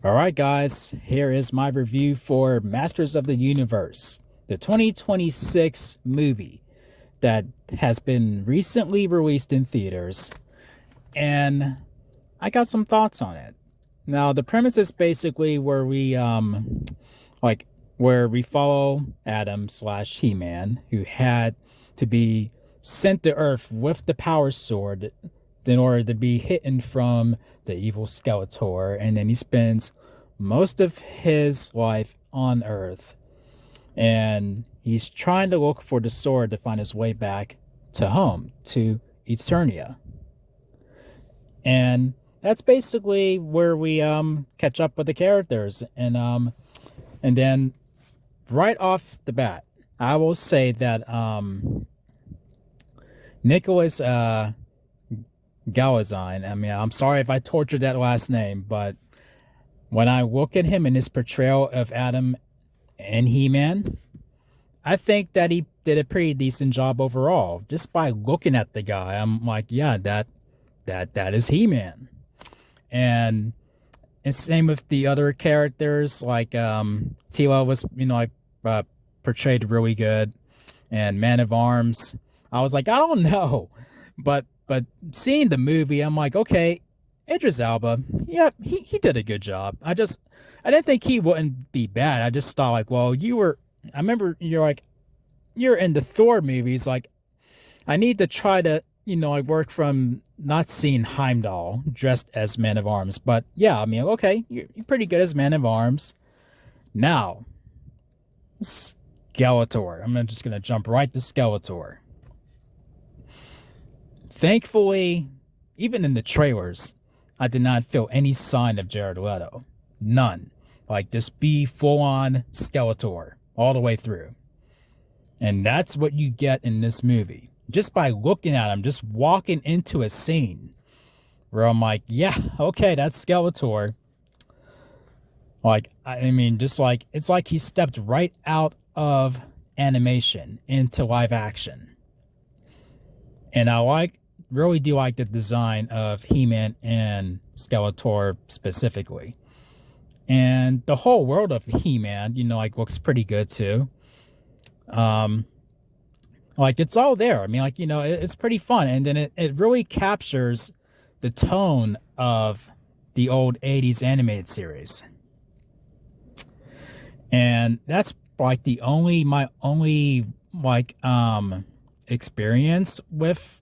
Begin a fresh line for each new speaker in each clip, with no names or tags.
All right, guys, here is my review for Masters of the Universe, the 2026 movie that has been recently released in theaters, and I got some thoughts on it. Now, the premise is basically like where we follow Adam slash He-Man, who had to be sent to Earth with the Power Sword in order to be hidden from the evil Skeletor, and then he spends most of his life on Earth, and he's trying to look for the sword to find his way back to home, to Eternia. And that's basically where we catch up with the characters, and then right off the bat, I will say that Nicholas Galazine. I mean, I'm sorry if I tortured that last name, but when I look at him in his portrayal of Adam and He-Man, I think that he did a pretty decent job overall. Just by looking at the guy, I'm like, yeah, that is He-Man. And same with the other characters, like Tila was, portrayed really good, and Man of Arms. I was like, I don't know, but seeing the movie, I'm like, okay, Idris Elba, yeah, he did a good job. I didn't think he wouldn't be bad. I just thought like, well, I remember you're in the Thor movies. Like, I need to try to, I work from not seeing Heimdall dressed as Man of Arms. But yeah, I mean, okay, you're pretty good as Man of Arms. Now, Skeletor. I'm just going to jump right to Skeletor. Thankfully, even in the trailers, I did not feel any sign of Jared Leto. None. Like, just be full on Skeletor all the way through. And that's what you get in this movie. Just by looking at him, just walking into a scene where I'm like, yeah, okay, that's Skeletor. Like, I mean, just like, it's like he stepped right out of animation into live action. And really do like the design of He-Man and Skeletor specifically. And the whole world of He-Man, looks pretty good too. Like, it's all there. I mean, it's pretty fun. And then it really captures the tone of the old 80s animated series. And that's like my only experience with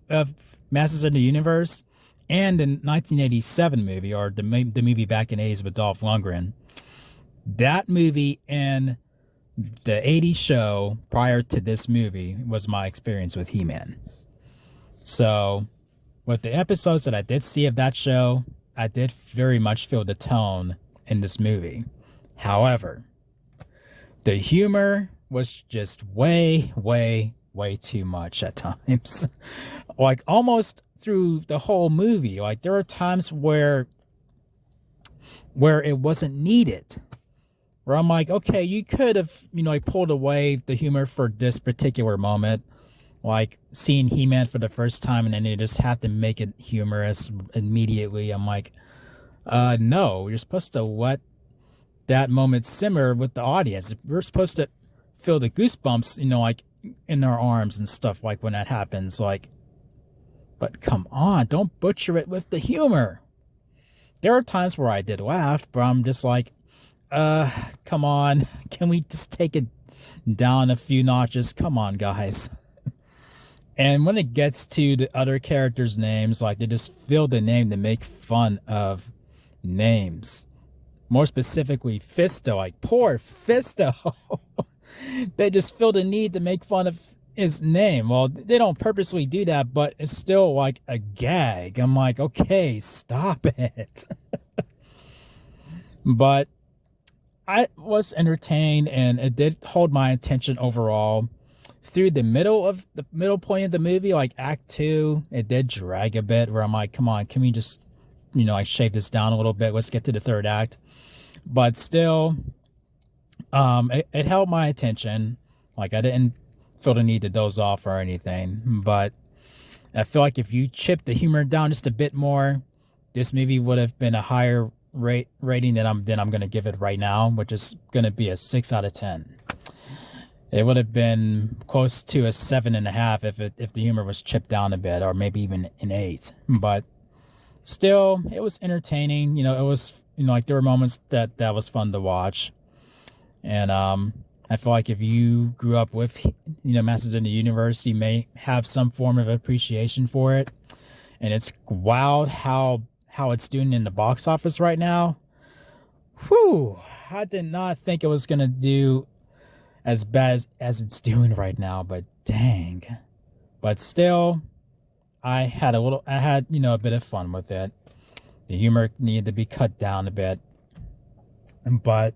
of Masters of the Universe, and the 1987 movie, or the movie back in the 80s with Dolph Lundgren. That movie and the 80s show prior to this movie was my experience with He-Man. So, with the episodes that I did see of that show, I did very much feel the tone in this movie. However, the humor was just way, way, way too much at times. Like, almost through the whole movie. Like, there are times where it wasn't needed. Where I'm like, okay, you could have, pulled away the humor for this particular moment. Like, seeing He-Man for the first time and then you just have to make it humorous immediately. I'm like, no, you're supposed to let that moment simmer with the audience. We're supposed to feel the goosebumps, like in our arms and stuff, like when that happens. Like, but come on, don't butcher it with the humor. There are times where I did laugh, but I'm just like, come on, can we just take it down a few notches? Come on, guys. And when it gets to the other characters' names, like, they just feel the name to make fun of names. More specifically, Fisto. Like, poor Fisto. They just feel the need to make fun of his name. Well, they don't purposely do that, but it's still like a gag. I'm like, okay, stop it. But I was entertained, and it did hold my attention overall. Through the middle point of the movie, like Act 2, it did drag a bit, where I'm like, come on, can we just, shave this down a little bit? Let's get to the third act. But still, it held my attention. Like, I didn't feel the need to doze off or anything. But I feel like if you chip the humor down just a bit more, this movie would have been a higher rating that I'm gonna give it right now, which is gonna be a 6 out of 10. It would have been close to a 7.5 if the humor was chipped down a bit, or maybe even an 8. But still, it was entertaining. It was like there were moments that was fun to watch, and I feel like if you grew up with Masters of the Universe, you may have some form of appreciation for it. And it's wild how it's doing in the box office right now. Whew, I did not think it was gonna do as bad as it's doing right now, but dang. But still, I had a bit of fun with it. The humor needed to be cut down a bit. But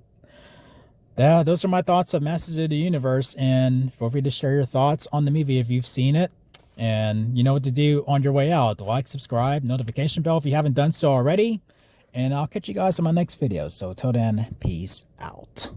yeah, those are my thoughts of Masters of the Universe, and feel free to share your thoughts on the movie if you've seen it. And you know what to do on your way out. Like, subscribe, notification bell if you haven't done so already. And I'll catch you guys in my next video. So till then, peace out.